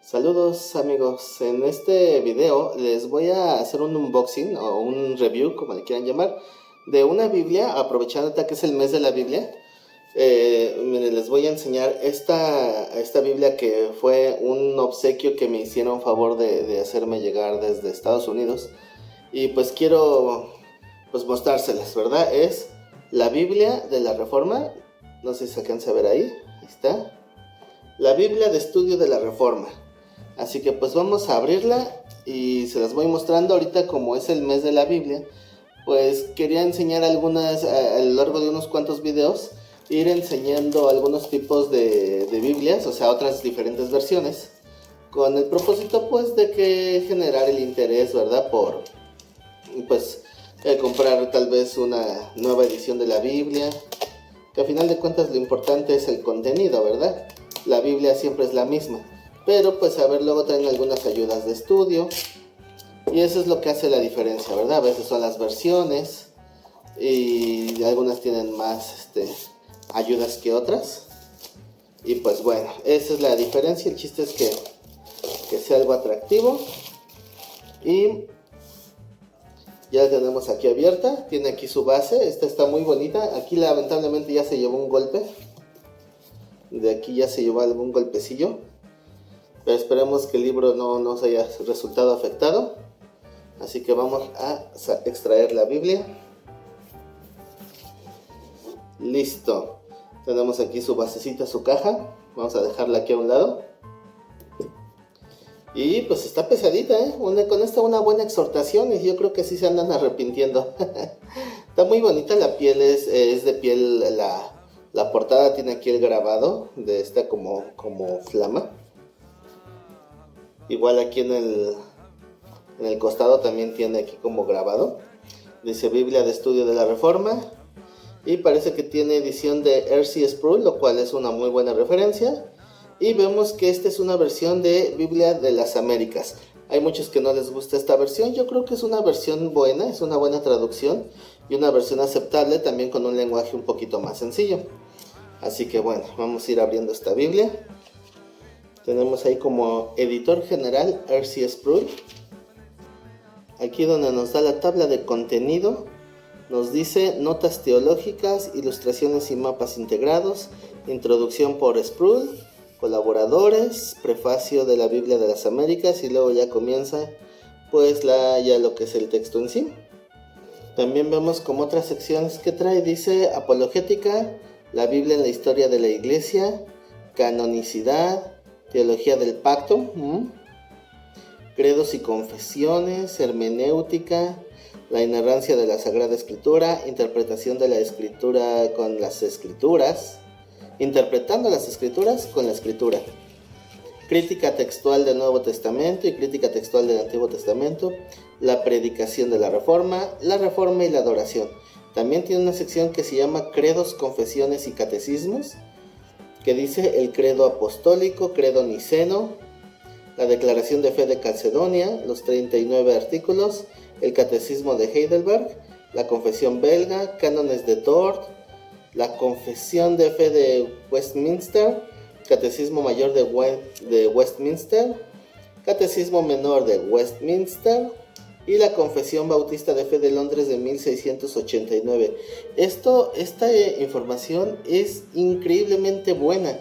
Saludos amigos, en este video les voy a hacer un unboxing o un review, como le quieran llamar, de una Biblia, aprovechando que es el mes de la Biblia. Miren, les voy a enseñar esta Biblia que fue un obsequio que me hicieron favor de hacerme llegar desde Estados Unidos. Y pues quiero mostrárselas, ¿verdad? Es la Biblia de la Reforma, no sé si se alcanza a ver ahí está. La Biblia de Estudio de la Reforma. Así que pues vamos a abrirla y se las voy mostrando ahorita. Como es el mes de la Biblia, pues quería enseñar algunas a lo largo de unos cuantos videos, ir enseñando algunos tipos de Biblias, o sea, otras diferentes versiones, con el propósito pues de que generar el interés, ¿verdad? Por pues comprar tal vez una nueva edición de la Biblia, que a final de cuentas lo importante es el contenido, ¿verdad? La Biblia siempre es la misma, pero pues a ver, luego traen algunas ayudas de estudio y eso es lo que hace la diferencia, ¿verdad? A veces son las versiones y algunas tienen más ayudas que otras, y pues bueno, esa es la diferencia. El chiste es que sea algo atractivo. Y ya la tenemos aquí abierta, tiene aquí su base, esta está muy bonita. Aquí lamentablemente ya se llevó un golpe, de aquí ya se llevó algún golpecillo, pero esperemos que el libro no se haya resultado afectado. Así que vamos a extraer la Biblia. Listo, tenemos aquí su basecita, su caja. Vamos a dejarla aquí a un lado. Y pues está pesadita, con esta una buena exhortación, y yo creo que sí se andan arrepintiendo. Está muy bonita, la piel es de piel, la portada tiene aquí el grabado de esta como flama. Igual aquí en el costado también tiene aquí como grabado. Dice Biblia de Estudio de la Reforma. Y parece que tiene edición de R.C. Sproul, lo cual es una muy buena referencia. Y vemos que esta es una versión de Biblia de las Américas. Hay muchos que no les gusta esta versión. Yo creo que es una versión buena, es una buena traducción y una versión aceptable, también con un lenguaje un poquito más sencillo. Así que bueno, vamos a ir abriendo esta Biblia. Tenemos ahí como editor general R.C. Sproul. Aquí donde nos da la tabla de contenido, nos dice notas teológicas, ilustraciones y mapas integrados, introducción por Sproul, colaboradores, prefacio de la Biblia de las Américas, y luego ya comienza pues ya lo que es el texto en sí. También vemos como otras secciones que trae. Dice apologética, la Biblia en la historia de la Iglesia, canonicidad, teología del pacto, credos y confesiones, hermenéutica, la inerrancia de la Sagrada Escritura, interpretación de la Escritura con las Escrituras, interpretando las Escrituras con la Escritura, crítica textual del Nuevo Testamento y crítica textual del Antiguo Testamento, la predicación de la Reforma y la adoración. También tiene una sección que se llama credos, confesiones y catecismos, que dice el credo apostólico, credo niceno, la declaración de fe de Calcedonia, los 39 artículos, el catecismo de Heidelberg, la confesión belga, cánones de Dort, la confesión de fe de Westminster, catecismo mayor de Westminster, catecismo menor de Westminster y la confesión bautista de fe de Londres de 1689. Esta información es increíblemente buena.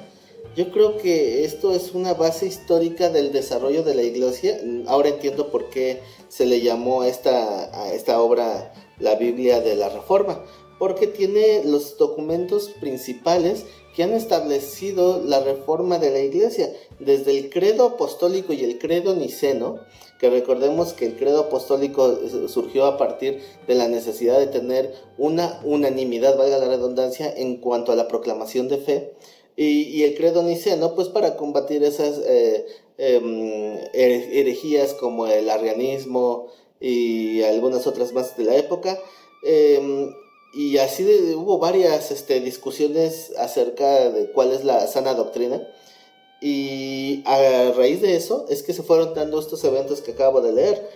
Yo creo que esto es una base histórica del desarrollo de la Iglesia. Ahora entiendo por qué se le llamó a esta obra la Biblia de la Reforma, porque tiene los documentos principales que han establecido la reforma de la Iglesia, desde el credo apostólico y el credo niceno, que recordemos que el credo apostólico surgió a partir de la necesidad de tener una unanimidad, valga la redundancia, en cuanto a la proclamación de fe, y el credo niceno pues para combatir esas herejías como el arrianismo y algunas otras más de la época. Y así hubo varias discusiones acerca de cuál es la sana doctrina, y a raíz de eso es que se fueron dando estos eventos que acabo de leer.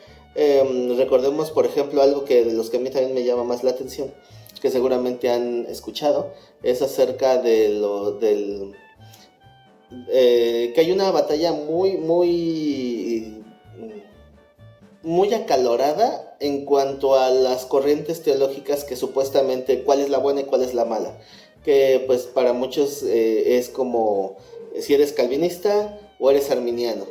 Recordemos, por ejemplo, algo que de los que a mí también me llama más la atención, que seguramente han escuchado, es acerca de que hay una batalla muy acalorada en cuanto a las corrientes teológicas que supuestamente cuál es la buena y cuál es la mala. Que pues para muchos es como si eres calvinista o eres arminiano,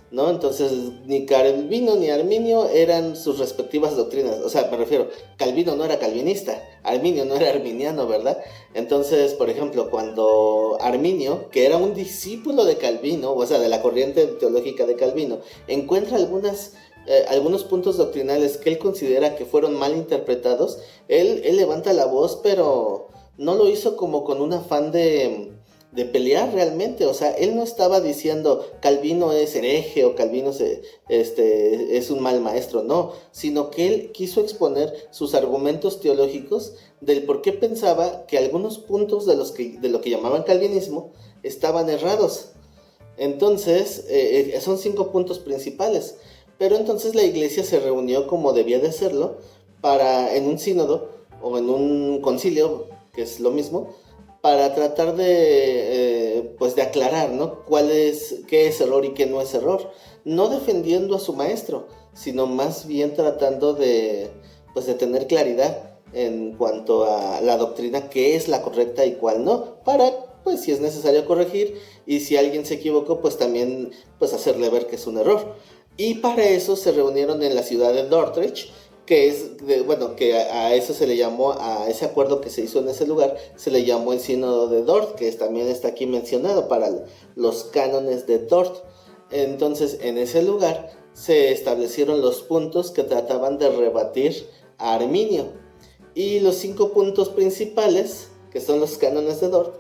¿no? Entonces, ni Calvino ni Arminio eran sus respectivas doctrinas. O sea, me refiero, Calvino no era calvinista, Arminio no era arminiano, ¿verdad? Entonces, por ejemplo, cuando Arminio, que era un discípulo de Calvino, o sea, de la corriente teológica de Calvino, encuentra algunos puntos doctrinales que él considera que fueron mal interpretados, él levanta la voz, pero no lo hizo como con un afán de pelear realmente. O sea, él no estaba diciendo Calvino es hereje o Calvino es un mal maestro, no, sino que él quiso exponer sus argumentos teológicos del por qué pensaba que algunos puntos de lo que llamaban calvinismo estaban errados. Entonces, son 5 puntos principales, pero entonces la iglesia se reunió como debía de hacerlo en un sínodo o en un concilio, que es lo mismo, para tratar pues de aclarar, ¿no? Qué es error y qué no es error. No defendiendo a su maestro, sino más bien tratando pues de tener claridad en cuanto a la doctrina, qué es la correcta y cuál no, para, pues si es necesario corregir, y si alguien se equivocó, pues también pues hacerle ver que es un error. Y para eso se reunieron en la ciudad de Dordrecht, que a eso se le llamó, a ese acuerdo que se hizo en ese lugar, se le llamó el Sínodo de Dort, que también está aquí mencionado para los cánones de Dort. Entonces, en ese lugar se establecieron los puntos que trataban de rebatir a Arminio. Y los 5 puntos principales, que son los cánones de Dort,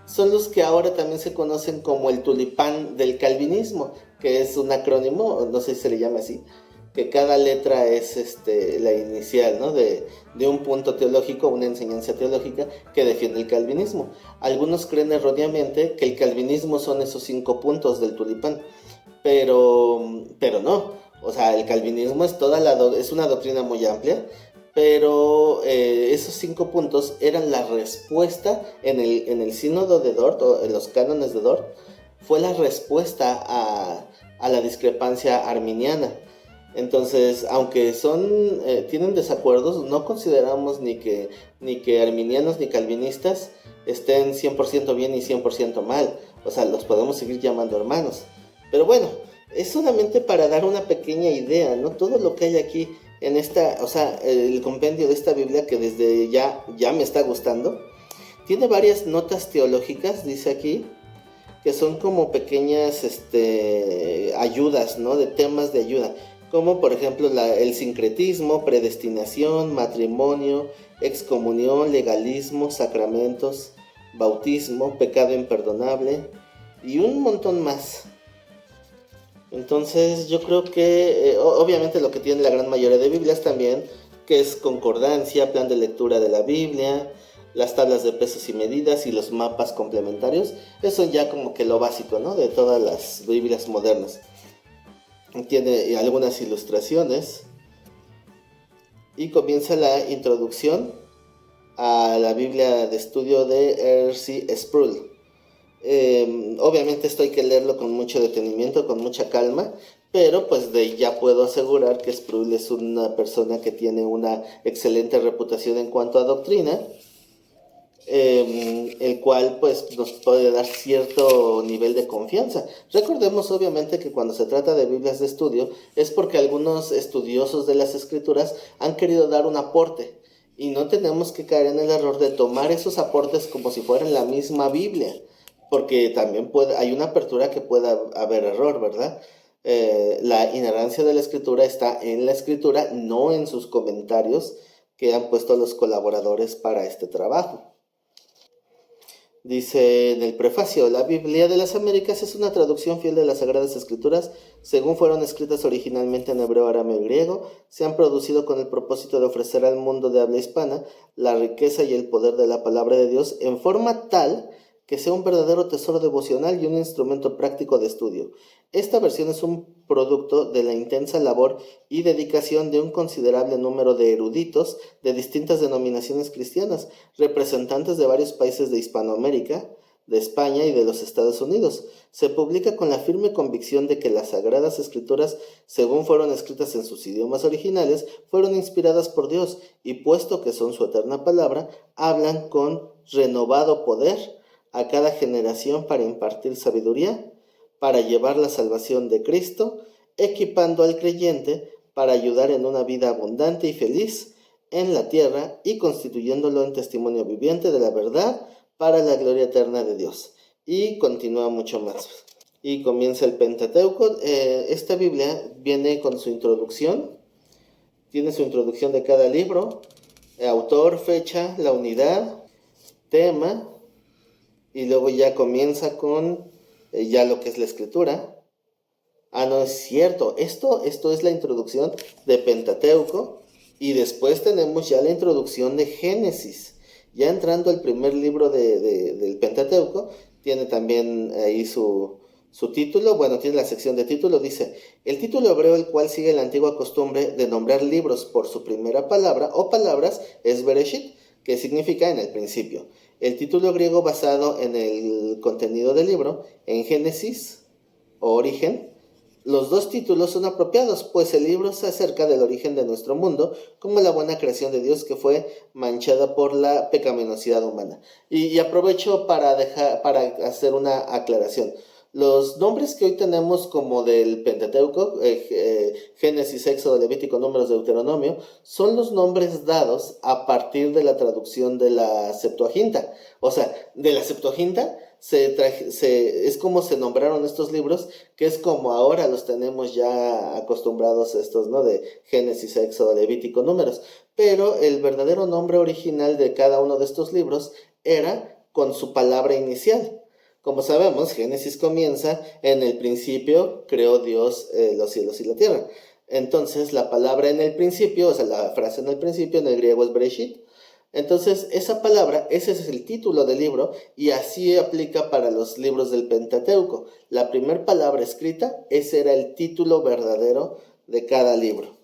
son los que ahora también se conocen como el tulipán del calvinismo, que es un acrónimo, no sé si se le llama así, que cada letra es la inicial, ¿no? de un punto teológico, una enseñanza teológica que defiende el calvinismo. Algunos creen erróneamente que el calvinismo son esos 5 puntos del tulipán, pero no. O sea, el calvinismo es una doctrina muy amplia, pero esos 5 puntos eran la respuesta en el sínodo de Dort, o en los cánones de Dort, fue la respuesta a la discrepancia arminiana. Entonces, aunque tienen desacuerdos, no consideramos ni que arminianos ni calvinistas estén 100% bien y 100% mal. O sea, los podemos seguir llamando hermanos. Pero bueno, es solamente para dar una pequeña idea, ¿no? Todo lo que hay aquí en el compendio de esta Biblia, que desde ya me está gustando, tiene varias notas teológicas, dice aquí, que son como pequeñas ayudas, ¿no? De temas de ayuda, como por ejemplo el sincretismo, predestinación, matrimonio, excomunión, legalismo, sacramentos, bautismo, pecado imperdonable y un montón más. Entonces yo creo que obviamente lo que tiene la gran mayoría de Biblias también, que es concordancia, plan de lectura de la Biblia, las tablas de pesos y medidas y los mapas complementarios, eso ya como que lo básico, ¿no? De todas las Biblias modernas. Tiene algunas ilustraciones y comienza la introducción a la Biblia de estudio de R.C. Sproul. Obviamente esto hay que leerlo con mucho detenimiento, con mucha calma, pero pues ya puedo asegurar que Sproul es una persona que tiene una excelente reputación en cuanto a doctrina, el cual pues nos puede dar cierto nivel de confianza. Recordemos obviamente que cuando se trata de Biblias de estudio es porque algunos estudiosos de las Escrituras han querido dar un aporte, y no tenemos que caer en el error de tomar esos aportes como si fueran la misma Biblia, porque también hay una apertura que pueda haber error, ¿verdad? La inerrancia de la Escritura está en la Escritura, no en sus comentarios que han puesto los colaboradores para este trabajo. Dice en el prefacio: la Biblia de las Américas es una traducción fiel de las Sagradas Escrituras, según fueron escritas originalmente en hebreo, arameo y griego. Se han producido con el propósito de ofrecer al mundo de habla hispana la riqueza y el poder de la palabra de Dios en forma tal que sea un verdadero tesoro devocional y un instrumento práctico de estudio. Esta versión es un producto de la intensa labor y dedicación de un considerable número de eruditos de distintas denominaciones cristianas, representantes de varios países de Hispanoamérica, de España y de los Estados Unidos. Se publica con la firme convicción de que las Sagradas Escrituras, según fueron escritas en sus idiomas originales, fueron inspiradas por Dios y, puesto que son su eterna palabra, hablan con renovado poder a cada generación para impartir sabiduría, para llevar la salvación de Cristo, equipando al creyente para ayudar en una vida abundante y feliz en la tierra y constituyéndolo en testimonio viviente de la verdad para la gloria eterna de Dios. Y continúa mucho más. Y comienza el Pentateuco. Esta Biblia viene con su introducción. Tiene su introducción de cada libro, autor, fecha, la unidad, tema, y luego ya comienza con ya lo que es la escritura. No es cierto, esto es la introducción de Pentateuco, y después tenemos ya la introducción de Génesis. Ya entrando al primer libro del Pentateuco, tiene también ahí su título. Bueno, tiene la sección de título. Dice: el título hebreo, el cual sigue la antigua costumbre de nombrar libros por su primera palabra o palabras, es Bereshit, que significa en el principio. El título griego basado en el contenido del libro, en Génesis o origen. Los dos títulos son apropiados, pues el libro se acerca del origen de nuestro mundo, como la buena creación de Dios que fue manchada por la pecaminosidad humana. Y aprovecho para hacer una aclaración. Los nombres que hoy tenemos como del Pentateuco, Génesis, Éxodo, Levítico, Números, Deuteronomio, son los nombres dados a partir de la traducción de la Septuaginta. O sea, de la Septuaginta es como se nombraron estos libros, que es como ahora los tenemos ya acostumbrados estos, ¿no? De Génesis, Éxodo, Levítico, Números. Pero el verdadero nombre original de cada uno de estos libros era con su palabra inicial. Como sabemos, Génesis comienza: en el principio creó Dios los cielos y la tierra. Entonces la palabra en el principio, o sea, la frase en el principio en el griego es Bereshit. Entonces esa palabra, ese es el título del libro, y así aplica para los libros del Pentateuco. La primera palabra escrita, ese era el título verdadero de cada libro.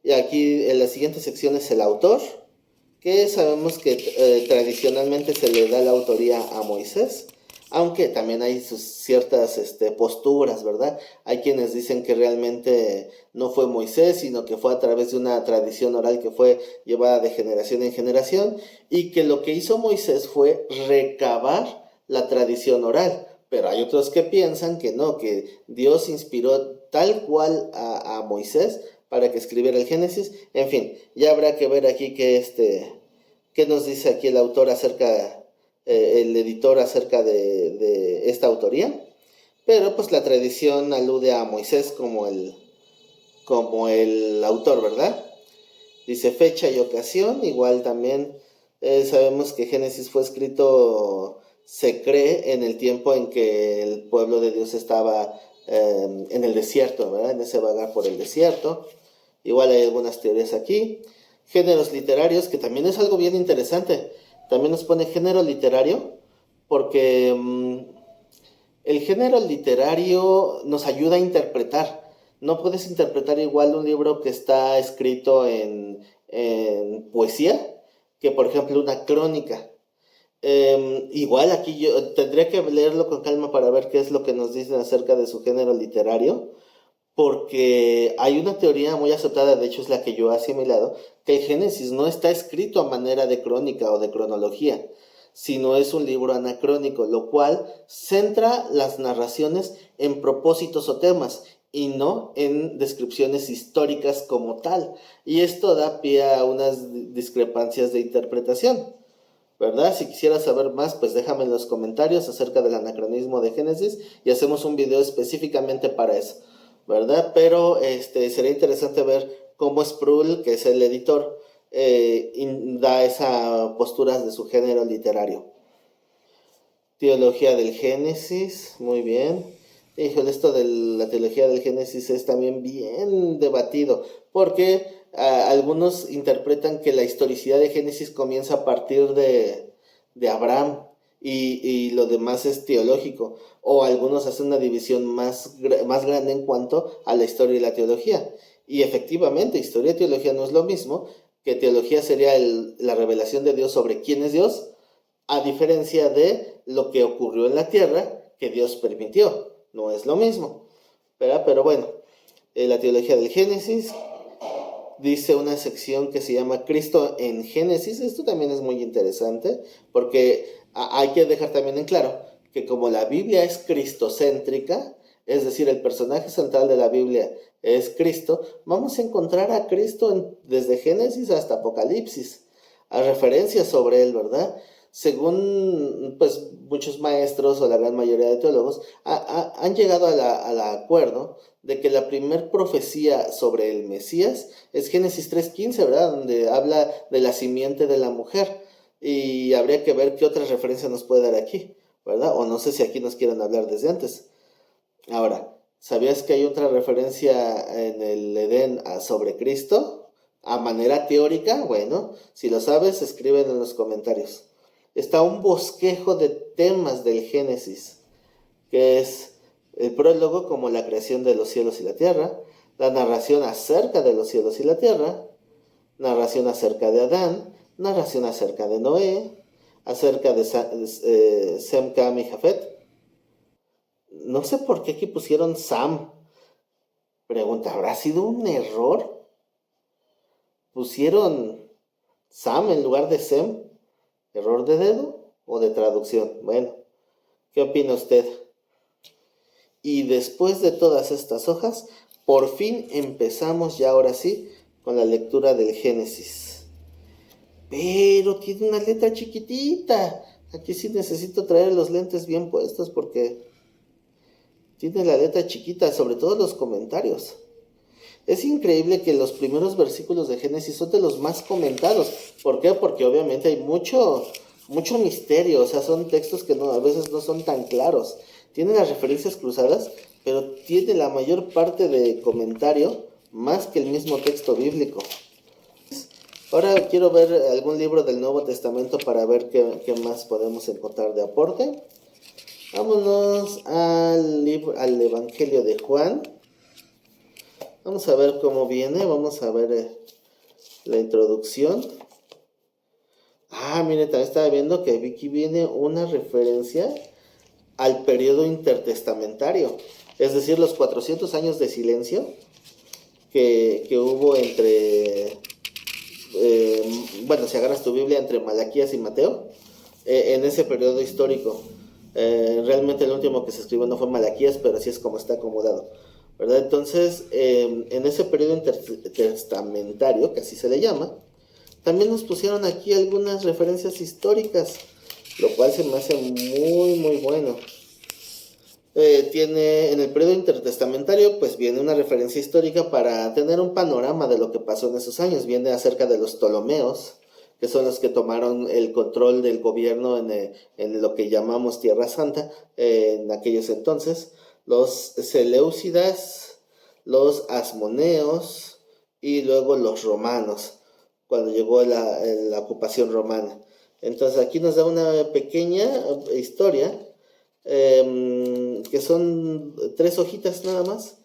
Y aquí en la siguiente sección es el autor, que sabemos que tradicionalmente se le da la autoría a Moisés, aunque también hay ciertas posturas, ¿verdad? Hay quienes dicen que realmente no fue Moisés, sino que fue a través de una tradición oral que fue llevada de generación en generación, y que lo que hizo Moisés fue recabar la tradición oral. Pero hay otros que piensan que no, que Dios inspiró tal cual a Moisés para que escribiera el Génesis. En fin, ya habrá que ver aquí qué nos dice aquí el autor el editor acerca de esta autoría. Pero pues la tradición alude a Moisés como el autor, ¿verdad? Dice fecha y ocasión. Igual también sabemos que Génesis fue escrito, se cree, en el tiempo en que el pueblo de Dios estaba en el desierto, ¿verdad? En ese vagar por el desierto. Igual hay algunas teorías aquí. Géneros literarios, que también es algo bien interesante. También nos pone género literario, porque el género literario nos ayuda a interpretar. No puedes interpretar igual un libro que está escrito en poesía que, por ejemplo, una crónica. Igual aquí yo tendría que leerlo con calma para ver qué es lo que nos dicen acerca de su género literario, porque hay una teoría muy aceptada, de hecho es la que yo he asimilado, que el Génesis no está escrito a manera de crónica o de cronología, sino es un libro anacrónico, lo cual centra las narraciones en propósitos o temas y no en descripciones históricas como tal. Y esto da pie a unas discrepancias de interpretación, ¿verdad? Si quisieras saber más, pues déjame en los comentarios acerca del anacronismo de Génesis y hacemos un video específicamente para eso, ¿verdad? Pero sería interesante ver cómo Sproul, que es el editor, da esas posturas de su género literario. Teología del Génesis, muy bien. Híjole, esto de la teología del Génesis es también bien debatido, porque algunos interpretan que la historicidad de Génesis comienza a partir de Abraham, y lo demás es teológico, o algunos hacen una división más grande en cuanto a la historia y la teología. Y efectivamente, historia y teología no es lo mismo, que teología sería la revelación de Dios sobre quién es Dios, a diferencia de lo que ocurrió en la tierra que Dios permitió. No es lo mismo, ¿verdad? Pero bueno, la teología del Génesis dice una sección que se llama Cristo en Génesis. Esto también es muy interesante porque hay que dejar también en claro que como la Biblia es cristocéntrica, es decir, el personaje central de la Biblia es Cristo, vamos a encontrar a Cristo desde Génesis hasta Apocalipsis, a referencias sobre él, ¿verdad? Según pues muchos maestros o la gran mayoría de teólogos han llegado al acuerdo de que la primer profecía sobre el Mesías es Génesis 3:15, ¿verdad? Donde habla de la simiente de la mujer. Y habría que ver qué otra referencia nos puede dar aquí, ¿verdad? O no sé si aquí nos quieren hablar desde antes. Ahora, ¿sabías que hay otra referencia en el Edén sobre Cristo? A manera teórica, bueno, si lo sabes, escriben en los comentarios. Está un bosquejo de temas del Génesis, que es el prólogo como la creación de los cielos y la tierra, la narración acerca de los cielos y la tierra, narración acerca de Adán, narración acerca de Noé, acerca de Sem, Cam y Jafet. No sé por qué aquí pusieron Sam. Pregunta, ¿habrá sido un error? ¿Pusieron Sam en lugar de Sem? ¿Error de dedo o de traducción? Bueno, ¿qué opina usted? Y después de todas estas hojas, por fin empezamos ya ahora sí con la lectura del Génesis. Pero tiene una letra chiquitita. Aquí sí necesito traer los lentes bien puestos porque tiene la letra chiquita, sobre todo los comentarios. Es increíble que los primeros versículos de Génesis son de los más comentados. ¿Por qué? Porque obviamente hay mucho misterio, o sea, son textos que a veces no son tan claros. Tiene las referencias cruzadas, pero tiene la mayor parte de comentario más que el mismo texto bíblico. Ahora quiero ver algún libro del Nuevo Testamento para ver qué más podemos encontrar de aporte. Vámonos al Evangelio de Juan. Vamos a ver cómo viene, vamos a ver la introducción. Mire, también estaba viendo que aquí viene una referencia al periodo intertestamentario, es decir, los 400 años de silencio que hubo entre, si agarras tu Biblia, entre Malaquías y Mateo, en ese periodo histórico. Realmente el último que se escribió no fue Malaquías, pero así es como está acomodado, ¿verdad? Entonces, en ese periodo intertestamentario, que así se le llama, también nos pusieron aquí algunas referencias históricas, lo cual se me hace muy, muy bueno. Tiene en el periodo intertestamentario, pues viene una referencia histórica para tener un panorama de lo que pasó en esos años. Viene acerca de los Ptolomeos, que son los que tomaron el control del gobierno en lo que llamamos Tierra Santa en aquellos entonces. Los Seleucidas, los Asmoneos y luego los romanos, cuando llegó la ocupación romana. Entonces aquí nos da una pequeña historia, que son 3 hojitas nada más.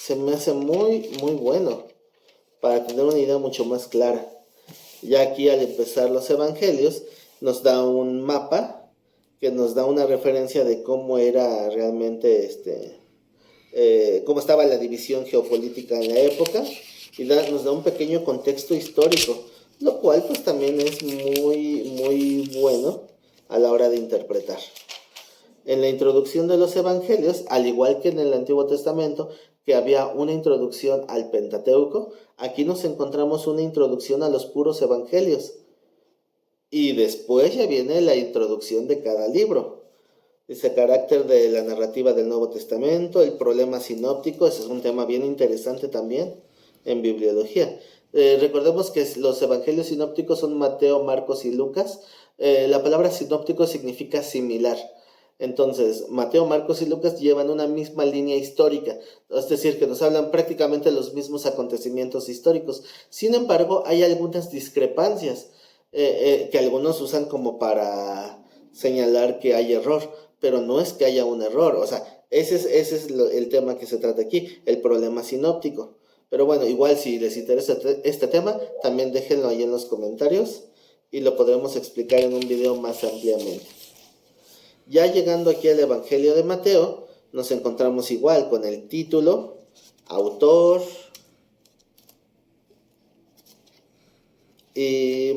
Se me hace muy, muy bueno para tener una idea mucho más clara. Ya aquí al empezar los evangelios nos da un mapa que nos da una referencia de cómo era realmente cómo estaba la división geopolítica en la época, y nos da un pequeño contexto histórico, lo cual pues también es muy, muy bueno a la hora de interpretar. En la introducción de los evangelios, al igual que en el Antiguo Testamento, que había una introducción al Pentateuco, aquí nos encontramos una introducción a los puros evangelios. Y después ya viene la introducción de cada libro. Dice carácter de la narrativa del Nuevo Testamento, el problema sinóptico, ese es un tema bien interesante también en bibliología. Recordemos que los evangelios sinópticos son Mateo, Marcos y Lucas. La palabra sinóptico significa similar. Entonces, Mateo, Marcos y Lucas llevan una misma línea histórica, es decir, que nos hablan prácticamente de los mismos acontecimientos históricos. Sin embargo, hay algunas discrepancias que algunos usan como para señalar que hay error, pero no es que haya un error. O sea, ese es el tema que se trata aquí, el problema sinóptico. Pero bueno, igual si les interesa este tema, también déjenlo ahí en los comentarios y lo podremos explicar en un video más ampliamente. Ya llegando aquí al Evangelio de Mateo, nos encontramos igual con el título, autor y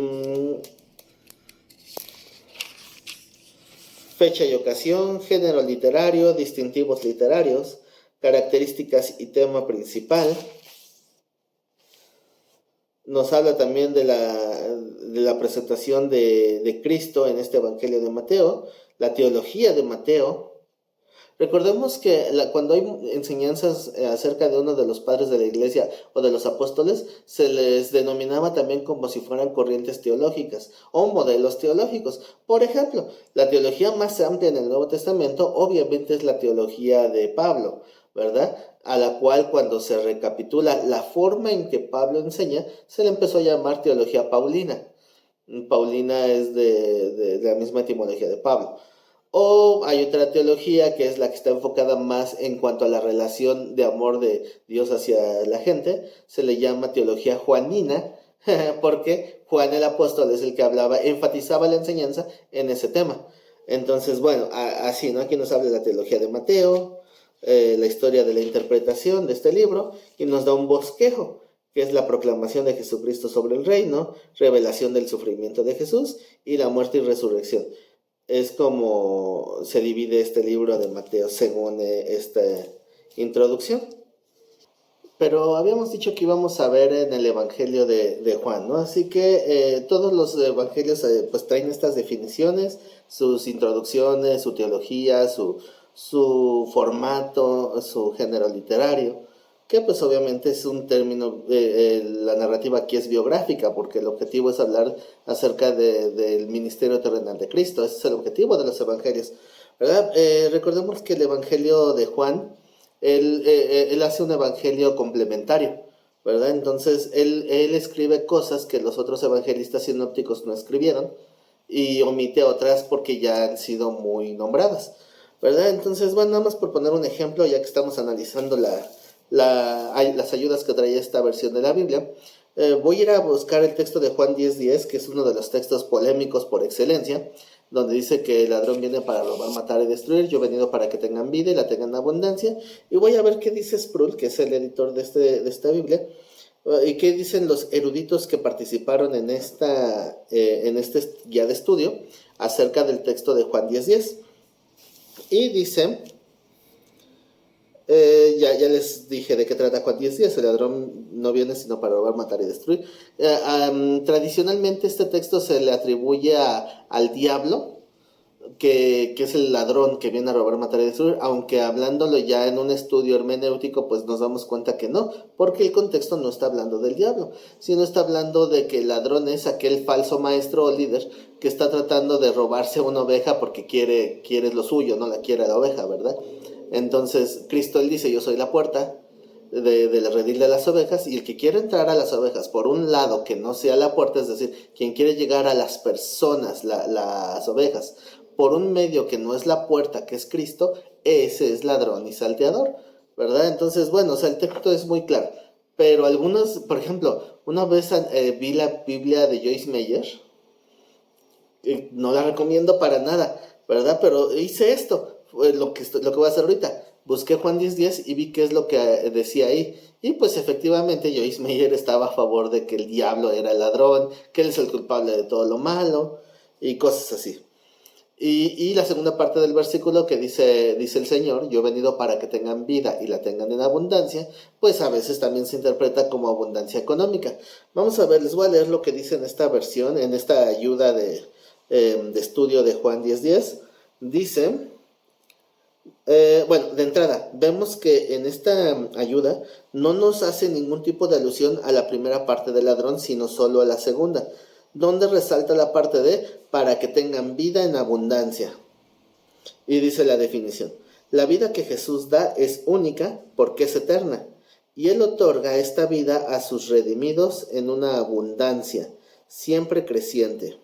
fecha y ocasión, género literario, distintivos literarios, características y tema principal. Nos habla también de la presentación de Cristo en este Evangelio de Mateo, la teología de Mateo. Recordemos que cuando hay enseñanzas acerca de uno de los padres de la iglesia o de los apóstoles, se les denominaba también como si fueran corrientes teológicas o modelos teológicos. Por ejemplo, la teología más amplia en el Nuevo Testamento obviamente es la teología de Pablo, ¿verdad? A la cual, cuando se recapitula la forma en que Pablo enseña, se le empezó a llamar teología paulina. Paulina es de la misma etimología de Pablo. O hay otra teología que es la que está enfocada más en cuanto a la relación de amor de Dios hacia la gente. Se le llama teología juanina, porque Juan el apóstol es el que hablaba, enfatizaba la enseñanza en ese tema. Entonces, bueno, así, ¿no? Aquí nos habla de la teología de Mateo, la historia de la interpretación de este libro, y nos da un bosquejo, que es la proclamación de Jesucristo sobre el reino, revelación del sufrimiento de Jesús y la muerte y resurrección. Es como se divide este libro de Mateo según esta introducción. Pero habíamos dicho que íbamos a ver en el Evangelio de Juan, ¿no? Así que todos los evangelios pues traen estas definiciones, sus introducciones, su teología, su formato, su género literario, que pues obviamente es un término, la narrativa aquí es biográfica, porque el objetivo es hablar acerca del ministerio terrenal de Cristo. Ese es el objetivo de los evangelios, ¿verdad? Recordemos que el Evangelio de Juan, él hace un evangelio complementario, ¿verdad? Entonces él escribe cosas que los otros evangelistas sinópticos no escribieron y omite otras porque ya han sido muy nombradas, ¿verdad? Entonces, bueno, nada más por poner un ejemplo, ya que estamos analizando las ayudas que trae esta versión de la Biblia, voy a ir a buscar el texto de Juan 10:10, que es uno de los textos polémicos por excelencia, donde dice que el ladrón viene para robar, matar y destruir. Yo he venido para que tengan vida y la tengan en abundancia. Y voy a ver qué dice Sproul, que es el editor de esta Biblia, y qué dicen los eruditos que participaron en este guía de estudio acerca del texto de Juan 10:10. Y dice... ya les dije de qué trata Juan 10:10. El ladrón no viene sino para robar, matar y destruir. Tradicionalmente este texto se le atribuye al diablo, que es el ladrón que viene a robar, matar y destruir, aunque hablándolo ya en un estudio hermenéutico, pues nos damos cuenta que no, porque el contexto no está hablando del diablo, sino está hablando de que el ladrón es aquel falso maestro o líder que está tratando de robarse una oveja porque quiere lo suyo, no la quiere la oveja, ¿verdad? Entonces Cristo, él dice, yo soy la puerta del redil de las ovejas, y el que quiere entrar a las ovejas por un lado que no sea la puerta, es decir, quien quiere llegar a las personas, las ovejas, por un medio que no es la puerta, que es Cristo, ese es ladrón y salteador, ¿verdad? Entonces, bueno, o sea, el texto es muy claro, pero algunos, por ejemplo, una vez vi la Biblia de Joyce Meyer, no la recomiendo para nada, ¿verdad? Pero hice esto, lo que voy a hacer ahorita. Busqué Juan 10:10 y vi qué es lo que decía ahí. Y pues efectivamente Joyce Meyer estaba a favor de que el diablo era el ladrón, que él es el culpable de todo lo malo y cosas así. Y la segunda parte del versículo que dice el Señor, yo he venido para que tengan vida y la tengan en abundancia, pues a veces también se interpreta como abundancia económica. Vamos a ver, les voy a leer lo que dice en esta versión, en esta ayuda de estudio de Juan 10:10. Dice, bueno, de entrada, vemos que en esta ayuda no nos hace ningún tipo de alusión a la primera parte del ladrón, sino solo a la segunda, donde resalta la parte de para que tengan vida en abundancia. Y dice la definición: la vida que Jesús da es única porque es eterna, y Él otorga esta vida a sus redimidos en una abundancia, siempre creciente.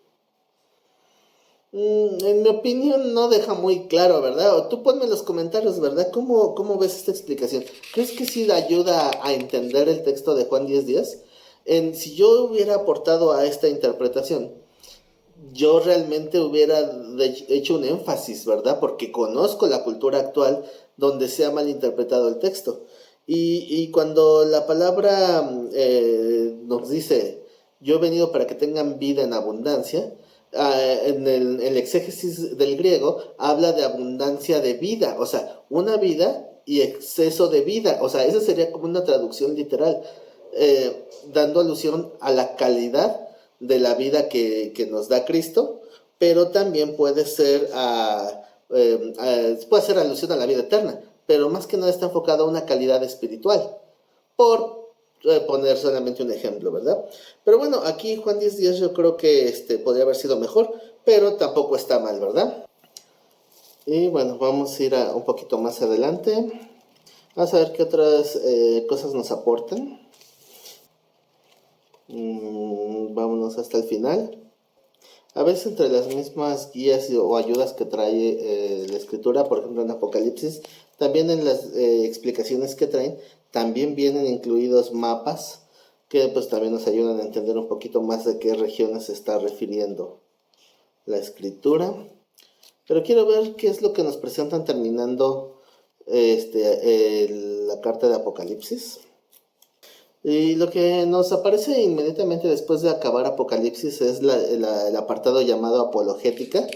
En mi opinión no deja muy claro, ¿verdad? O tú ponme en los comentarios, ¿verdad? ¿Cómo ves esta explicación? ¿Crees que sí ayuda a entender el texto de Juan 10:10? Si yo hubiera aportado a esta interpretación, yo realmente hubiera hecho un énfasis, ¿verdad? Porque conozco la cultura actual donde se ha malinterpretado el texto. Y cuando la palabra nos dice, yo he venido para que tengan vida en abundancia, en el exégesis del griego habla de abundancia de vida, o sea, una vida y exceso de vida, o sea, esa sería como una traducción literal, dando alusión a la calidad de la vida que nos da Cristo, pero también puede ser alusión a la vida eterna, pero más que nada está enfocado a una calidad espiritual, por poner solamente un ejemplo, ¿verdad? Pero bueno, aquí Juan 10:10 yo creo que podría haber sido mejor, pero tampoco está mal, ¿verdad? Y bueno, vamos a ir un poquito más adelante. Vamos a ver qué otras cosas nos aportan. Vámonos hasta el final. A veces entre las mismas guías o ayudas que trae la escritura, por ejemplo en Apocalipsis, también en las explicaciones que traen, también vienen incluidos mapas que pues también nos ayudan a entender un poquito más de qué regiones se está refiriendo la escritura. Pero quiero ver qué es lo que nos presentan terminando la carta de Apocalipsis. Y lo que nos aparece inmediatamente después de acabar Apocalipsis es el apartado llamado Apologética,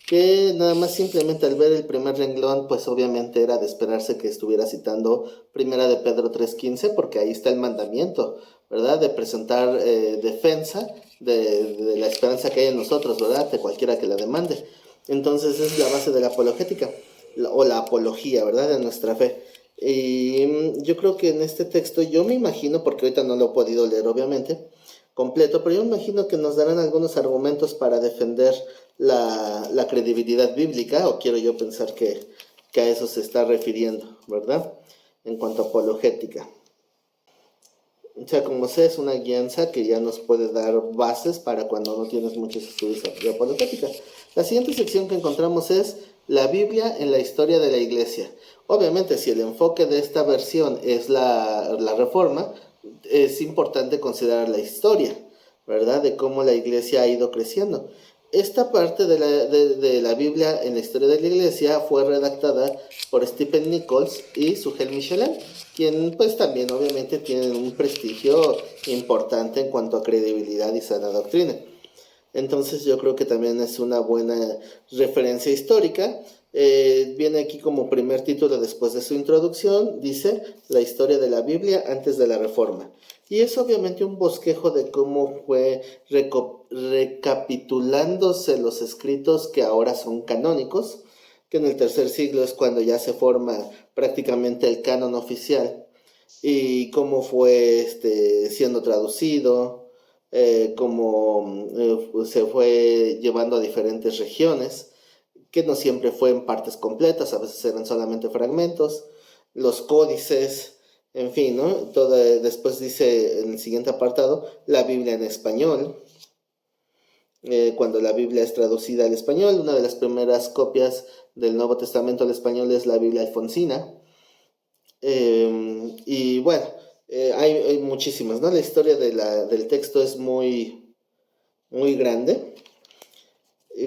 que nada más simplemente al ver el primer renglón, pues obviamente era de esperarse que estuviera citando Primera de Pedro 3:15, porque ahí está el mandamiento, ¿verdad? De presentar defensa de la esperanza que hay en nosotros, ¿verdad? De cualquiera que la demande. Entonces es la base de la apologética, o la apología, ¿verdad? De nuestra fe. Y yo creo que en este texto, yo me imagino, porque ahorita no lo he podido leer obviamente completo, pero yo me imagino que nos darán algunos argumentos para defender la credibilidad bíblica, o quiero yo pensar que a eso se está refiriendo, ¿verdad? En cuanto a apologética. O sea, como sé, es una guianza que ya nos puede dar bases para cuando no tienes muchos estudios de apologética. La siguiente sección que encontramos es la Biblia en la historia de la Iglesia. Obviamente, si el enfoque de esta versión es la Reforma, es importante considerar la historia, ¿verdad? De cómo la Iglesia ha ido creciendo. Esta parte de la Biblia en la historia de la Iglesia fue redactada por Stephen Nichols y Sugel Michelin, quien pues también obviamente tienen un prestigio importante en cuanto a credibilidad y sana doctrina. Entonces yo creo que también es una buena referencia histórica. Viene aquí como primer título después de su introducción, dice la historia de la Biblia antes de la Reforma. Y es obviamente un bosquejo de cómo fue recapitulándose los escritos que ahora son canónicos, que en el tercer siglo es cuando ya se forma prácticamente el canon oficial, y cómo fue siendo traducido, cómo se fue llevando a diferentes regiones, que no siempre fue en partes completas, a veces eran solamente fragmentos, los códices, en fin, ¿no? Después dice en el siguiente apartado, la Biblia en español. Cuando la Biblia es traducida al español, una de las primeras copias del Nuevo Testamento al español es la Biblia alfonsina. Y bueno, hay muchísimas, ¿no? La historia del texto es muy, muy grande,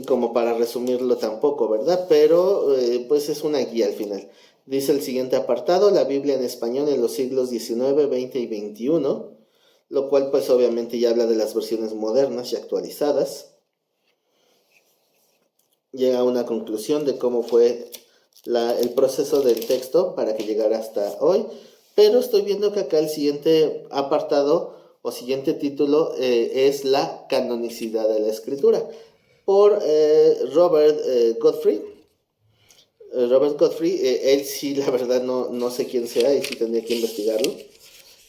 como para resumirlo tampoco, ¿verdad? Pero pues es una guía al final. Dice el siguiente apartado, la Biblia en español en los siglos XIX, XX y XXI, lo cual pues obviamente ya habla de las versiones modernas y actualizadas. Llega a una conclusión de cómo fue el proceso del texto para que llegara hasta hoy, pero estoy viendo que acá el siguiente apartado o siguiente título es la canonicidad de la escritura, por Robert Godfrey. Robert Godfrey, él sí, la verdad no sé quién sea y sí tendría que investigarlo.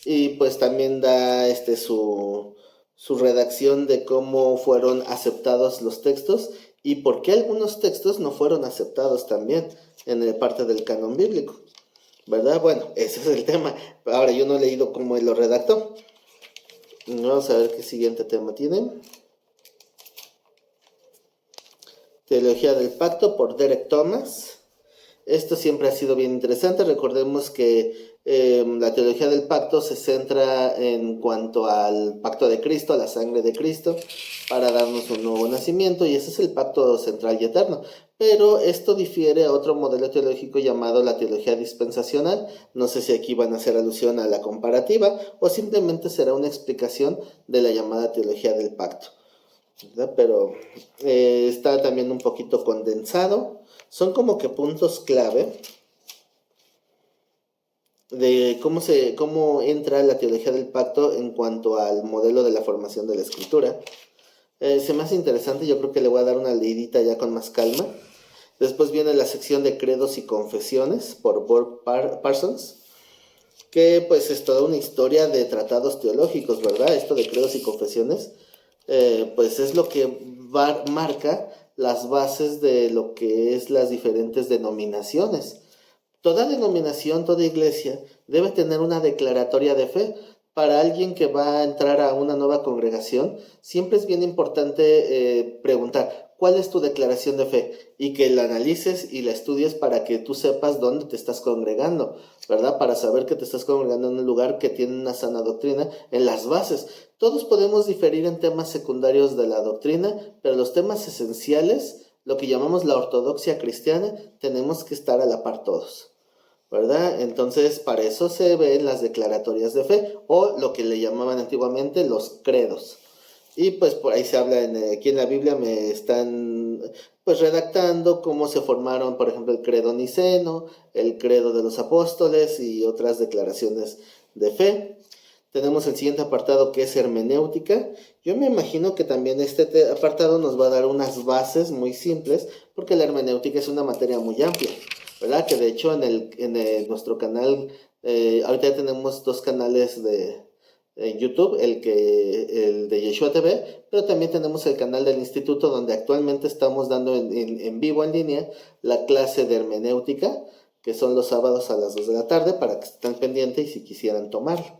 Y pues también da su redacción de cómo fueron aceptados los textos y por qué algunos textos no fueron aceptados también en parte del canon bíblico, ¿verdad? Bueno, ese es el tema. Ahora, yo no he leído cómo él lo redactó. Vamos a ver qué siguiente tema tiene. Teología del Pacto por Derek Thomas. Esto siempre ha sido bien interesante. Recordemos que la teología del pacto se centra en cuanto al pacto de Cristo, a la sangre de Cristo, para darnos un nuevo nacimiento, y ese es el pacto central y eterno. Pero esto difiere a otro modelo teológico llamado la teología dispensacional. No sé si aquí van a hacer alusión a la comparativa o simplemente será una explicación de la llamada teología del pacto, ¿verdad? Pero está también un poquito condensado. Son como que puntos clave de cómo entra la teología del pacto en cuanto al modelo de la formación de la escritura. Se me hace interesante, yo creo que le voy a dar una leidita ya con más calma. Después viene la sección de credos y confesiones por Borg Parsons, que pues es toda una historia de tratados teológicos, ¿verdad? Esto de credos y confesiones, pues es lo que marca las bases de lo que es las diferentes denominaciones. Toda denominación, toda iglesia debe tener una declaratoria de fe. Para alguien que va a entrar a una nueva congregación, siempre es bien importante preguntar, ¿cuál es tu declaración de fe? Y que la analices y la estudies para que tú sepas dónde te estás congregando, ¿verdad? Para saber que te estás congregando en un lugar que tiene una sana doctrina en las bases. Todos podemos diferir en temas secundarios de la doctrina, pero los temas esenciales, lo que llamamos la ortodoxia cristiana, tenemos que estar a la par todos, ¿verdad? Entonces, para eso se ven las declaratorias de fe, o lo que le llamaban antiguamente los credos. Y pues por ahí se habla, aquí en la Biblia me están pues redactando cómo se formaron, por ejemplo, el credo niceno, el credo de los apóstoles y otras declaraciones de fe. Tenemos el siguiente apartado, que es hermenéutica. Yo me imagino que también este apartado nos va a dar unas bases muy simples, porque la hermenéutica es una materia muy amplia, ¿verdad? Que de hecho nuestro canal, ahorita ya tenemos dos canales de YouTube, el de Yeshua TV, pero también tenemos el canal del instituto, donde actualmente estamos dando en vivo, en línea, la clase de hermenéutica, que son los sábados a las 2 de la tarde, para que estén pendientes y si quisieran tomarlo,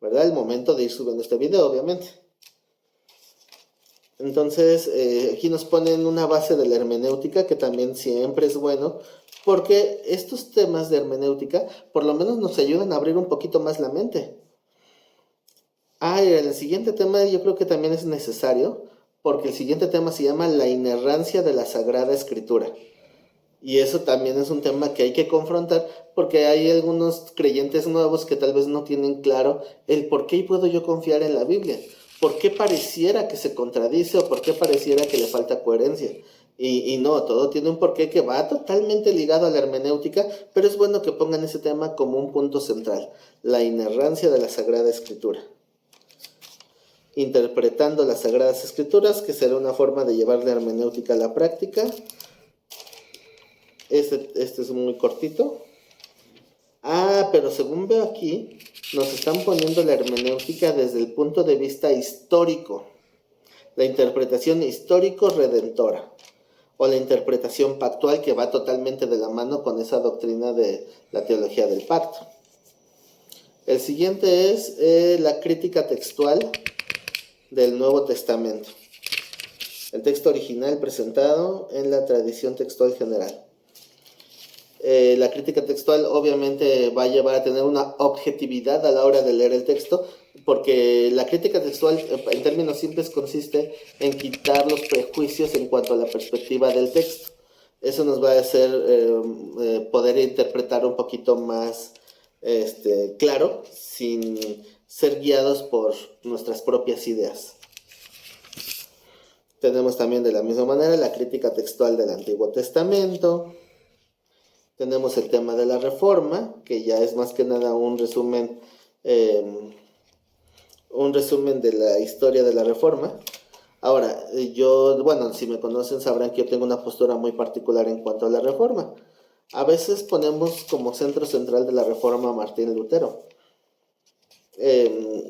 ¿verdad? El momento de ir subiendo este video, obviamente. Entonces, aquí nos ponen una base de la hermenéutica, que también siempre es bueno, porque estos temas de hermenéutica por lo menos nos ayudan a abrir un poquito más la mente. El siguiente tema yo creo que también es necesario, porque el siguiente tema se llama la inerrancia de la Sagrada Escritura. Y eso también es un tema que hay que confrontar, porque hay algunos creyentes nuevos que tal vez no tienen claro el por qué puedo yo confiar en la Biblia. ¿Por qué pareciera que se contradice o por qué pareciera que le falta coherencia? Y no, todo tiene un porqué que va totalmente ligado a la hermenéutica, pero es bueno que pongan ese tema como un punto central, la inerrancia de la Sagrada Escritura. Interpretando las Sagradas Escrituras, que será una forma de llevar la hermenéutica a la práctica. Este es muy cortito. Pero según veo aquí, nos están poniendo la hermenéutica desde el punto de vista histórico. La interpretación histórico-redentora. O la interpretación pactual, que va totalmente de la mano con esa doctrina de la teología del pacto. El siguiente es la crítica textual del Nuevo Testamento. El texto original presentado en la tradición textual general. La crítica textual obviamente va a llevar a tener una objetividad a la hora de leer el texto, porque la crítica textual, en términos simples, consiste en quitar los prejuicios en cuanto a la perspectiva del texto. Eso nos va a hacer poder interpretar un poquito más claro, sin ser guiados por nuestras propias ideas. Tenemos también de la misma manera la crítica textual del Antiguo Testamento. Tenemos el tema de la Reforma, que ya es más que nada un resumen de la historia de la Reforma. Ahora, si me conocen sabrán que yo tengo una postura muy particular en cuanto a la Reforma. A veces ponemos como centro central de la Reforma a Martín Lutero,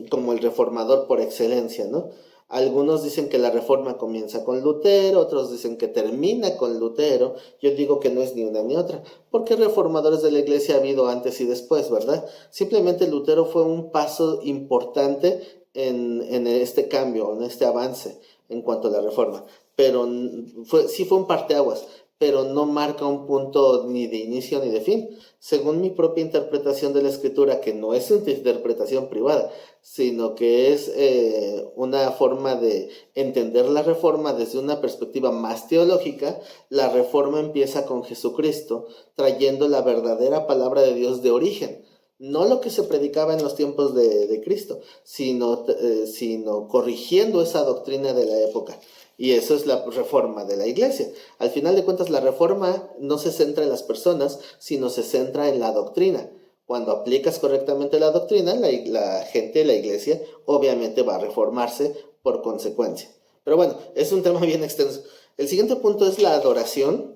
como el reformador por excelencia, ¿no? Algunos dicen que la Reforma comienza con Lutero, otros dicen que termina con Lutero. Yo digo que no es ni una ni otra, porque reformadores de la Iglesia ha habido antes y después, ¿verdad? Simplemente Lutero fue un paso importante en este cambio, en este avance en cuanto a la Reforma, pero sí fue un parteaguas. pero no marca un punto ni de inicio ni de fin. Según mi propia interpretación de la escritura, que no es una interpretación privada, sino que es una forma de entender la reforma desde una perspectiva más teológica, la reforma empieza con Jesucristo, trayendo la verdadera palabra de Dios de origen. No lo que se predicaba en los tiempos de Cristo, sino corrigiendo esa doctrina de la época. Y eso es la reforma de la iglesia. Al final de cuentas, la reforma no se centra en las personas, sino se centra en la doctrina. Cuando aplicas correctamente la doctrina, la gente de la iglesia obviamente va a reformarse por consecuencia. Pero bueno, es un tema bien extenso. El siguiente punto es la adoración.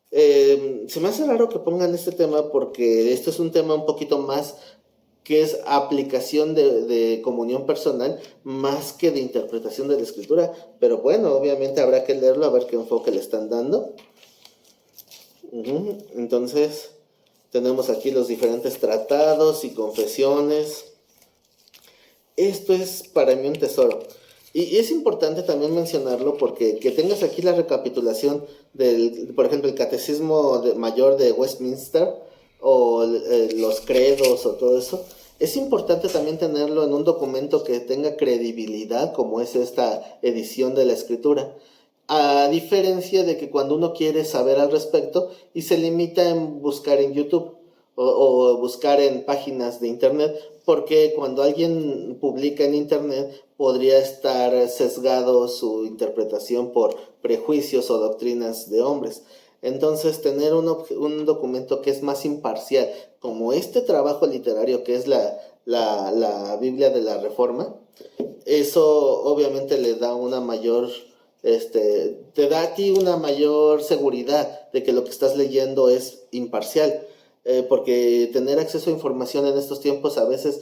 Se me hace raro que pongan este tema porque esto es un tema un poquito más que es aplicación de comunión personal más que de interpretación de la escritura, pero bueno, obviamente habrá que leerlo a ver qué enfoque le están dando. Entonces tenemos aquí los diferentes tratados y confesiones. Esto es para mí un tesoro. Y es importante también mencionarlo porque que tengas aquí la recapitulación del, por ejemplo, el Catecismo Mayor de Westminster o los credos o todo eso. Es importante también tenerlo en un documento que tenga credibilidad, como es esta edición de la Escritura. A diferencia de que cuando uno quiere saber al respecto y se limita en buscar en YouTube o buscar en páginas de internet, porque cuando alguien publica en internet podría estar sesgado su interpretación por prejuicios o doctrinas de hombres. Entonces, tener un documento que es más imparcial, como este trabajo literario que es la Biblia de la Reforma, eso obviamente le da una mayor, te da a ti una mayor seguridad de que lo que estás leyendo es imparcial. Porque tener acceso a información en estos tiempos a veces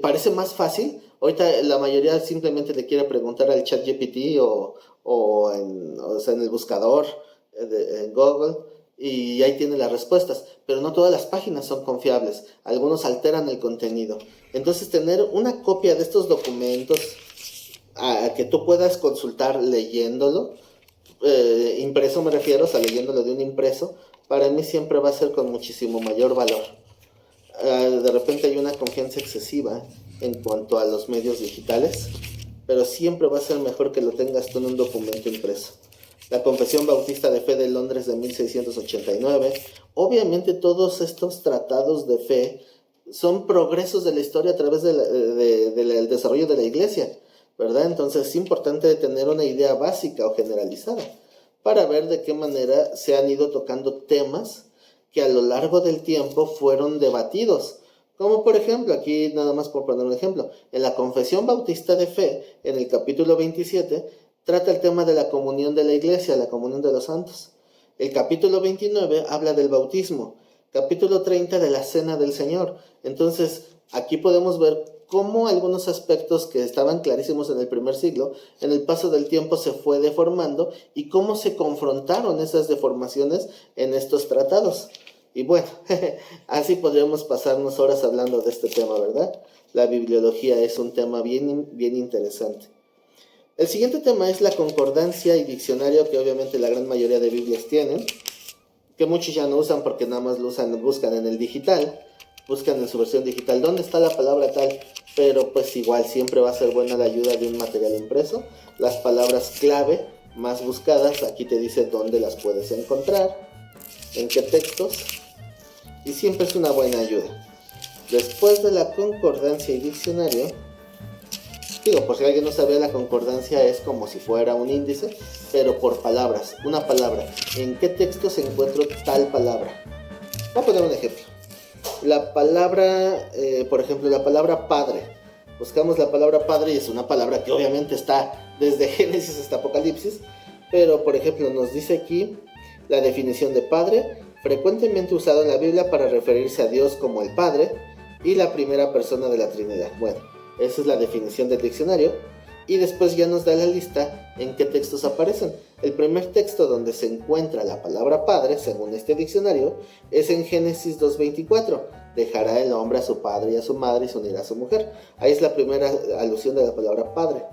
parece más fácil. Ahorita la mayoría simplemente le quiere preguntar al ChatGPT o en el buscador en Google y ahí tiene las respuestas, pero no todas las páginas son confiables, algunos alteran el contenido. Entonces tener una copia de estos documentos que tú puedas consultar leyéndolo, impreso me refiero, o sea, leyéndolo de un impreso, para mí siempre va a ser con muchísimo mayor valor. De repente hay una confianza excesiva en cuanto a los medios digitales, pero siempre va a ser mejor que lo tengas tú en un documento impreso. La Confesión Bautista de Fe de Londres de 1689. Obviamente todos estos tratados de fe son progresos de la historia a través del desarrollo de la iglesia, ¿verdad? Entonces es importante tener una idea básica o generalizada para ver de qué manera se han ido tocando temas que a lo largo del tiempo fueron debatidos. Como por ejemplo, aquí nada más por poner un ejemplo, en la Confesión Bautista de Fe, en el capítulo 27, trata el tema de la comunión de la iglesia, la comunión de los santos. El capítulo 29 habla del bautismo, capítulo 30 de la cena del Señor. Entonces, aquí podemos ver cómo algunos aspectos que estaban clarísimos en el primer siglo, en el paso del tiempo se fue deformando y cómo se confrontaron esas deformaciones en estos tratados. Y bueno, así podríamos pasarnos horas hablando de este tema, ¿verdad? La bibliología es un tema bien interesante. El siguiente tema es la concordancia y diccionario, que obviamente la gran mayoría de Biblias tienen, que muchos ya no usan porque nada más lo buscan en el digital, buscan en su versión digital dónde está la palabra tal, pero pues igual siempre va a ser buena la ayuda de un material impreso. Las palabras clave más buscadas, aquí te dice dónde las puedes encontrar, en qué textos, y siempre es una buena ayuda. Después de la concordancia y diccionario, digo, por si alguien no sabe, la concordancia es como si fuera un índice, pero por palabras, una palabra. ¿En qué texto se encuentra tal palabra? Voy a poner un ejemplo. La palabra, por ejemplo, la palabra padre. Buscamos la palabra padre y es una palabra que obviamente está desde Génesis hasta Apocalipsis, pero por ejemplo nos dice aquí la definición de padre, frecuentemente usado en la Biblia para referirse a Dios como el Padre y la primera persona de la Trinidad. Bueno, esa es la definición del diccionario y después ya nos da la lista en qué textos aparecen. El primer texto donde se encuentra la palabra padre, según este diccionario, es en Génesis 2:24. Dejará el hombre a su padre y a su madre y se unirá a su mujer. Ahí es la primera alusión de la palabra padre.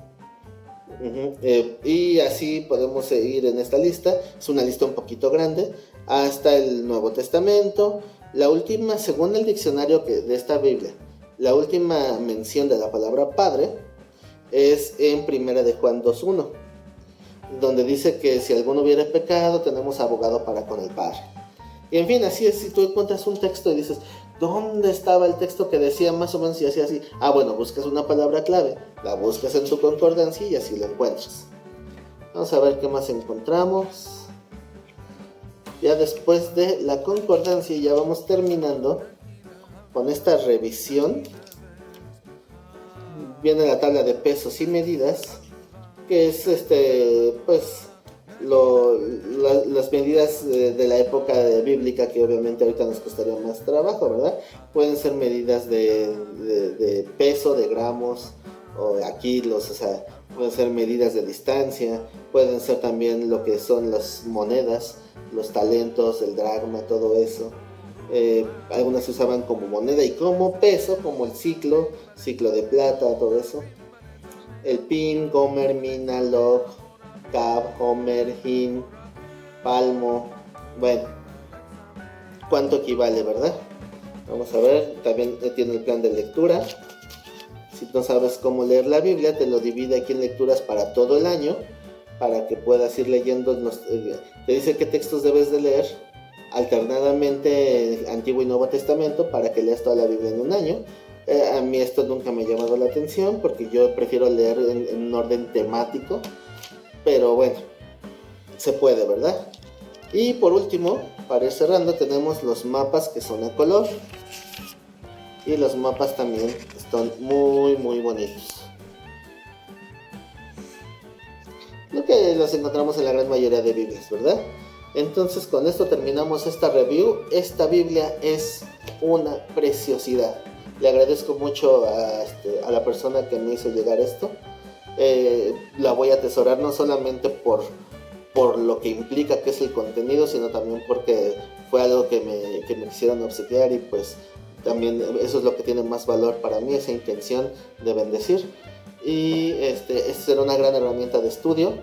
Y así podemos seguir en esta lista. Es una lista un poquito grande. Hasta el Nuevo Testamento. La última, según el diccionario de esta Biblia, la última mención de la palabra Padre es en Primera de Juan 2:1, donde dice que si alguno hubiera pecado, tenemos abogado para con el Padre. Y en fin, así es, si tú encuentras un texto y dices, ¿dónde estaba el texto que decía más o menos y hacía así? Bueno, buscas una palabra clave, la buscas en tu concordancia y así lo encuentras. Vamos a ver qué más encontramos. Ya después de la concordancia ya vamos terminando con esta revisión. Viene la tabla de pesos y medidas, que es pues las medidas de la época bíblica, que obviamente ahorita nos costaría más trabajo, ¿verdad? Pueden ser medidas de peso, de gramos o de kilos, o sea, pueden ser medidas de distancia, pueden ser también lo que son las monedas, los talentos, el dracma, todo eso. Algunas se usaban como moneda y como peso, como el ciclo de plata, todo eso. El pin, gomer, mina, log, cab, homer, hin, palmo. Bueno, ¿cuánto equivale, verdad? Vamos a ver, también tiene el plan de lectura. Si no sabes cómo leer la Biblia, te lo divide aquí en lecturas para todo el año, para que puedas ir leyendo. Te dice qué textos debes de leer alternadamente, Antiguo y Nuevo Testamento, para que leas toda la Biblia en un año. A mí esto nunca me ha llamado la atención, porque yo prefiero leer en un orden temático, pero bueno, se puede, ¿verdad? Y por último, para ir cerrando, tenemos los mapas que son a color, y los mapas también están muy muy bonitos, lo que los encontramos en la gran mayoría de Biblias, ¿verdad? Entonces con esto terminamos esta review. Esta Biblia es una preciosidad. Le agradezco mucho a la persona que me hizo llegar esto. La voy a atesorar no solamente por lo que implica que es el contenido, sino también porque fue algo que me quisieron obsequiar, y pues también eso es lo que tiene más valor para mí, esa intención de bendecir. Y esta será una gran herramienta de estudio.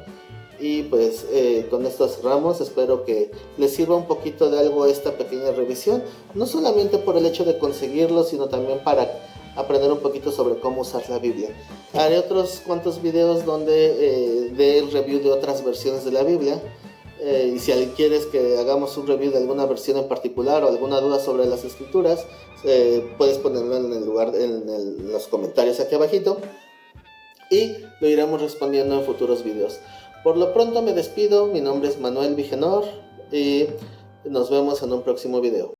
Y pues con esto cerramos. Espero que les sirva un poquito de algo esta pequeña revisión, no solamente por el hecho de conseguirlo, sino también para aprender un poquito sobre cómo usar la Biblia. Haré otros cuantos videos donde dé el review de otras versiones de la Biblia, y si alguien quieres que hagamos un review de alguna versión en particular o alguna duda sobre las escrituras, puedes ponerlo en los comentarios aquí abajito, y lo iremos respondiendo en futuros videos. Por lo pronto me despido. Mi nombre es Manuel Vigenor y nos vemos en un próximo video.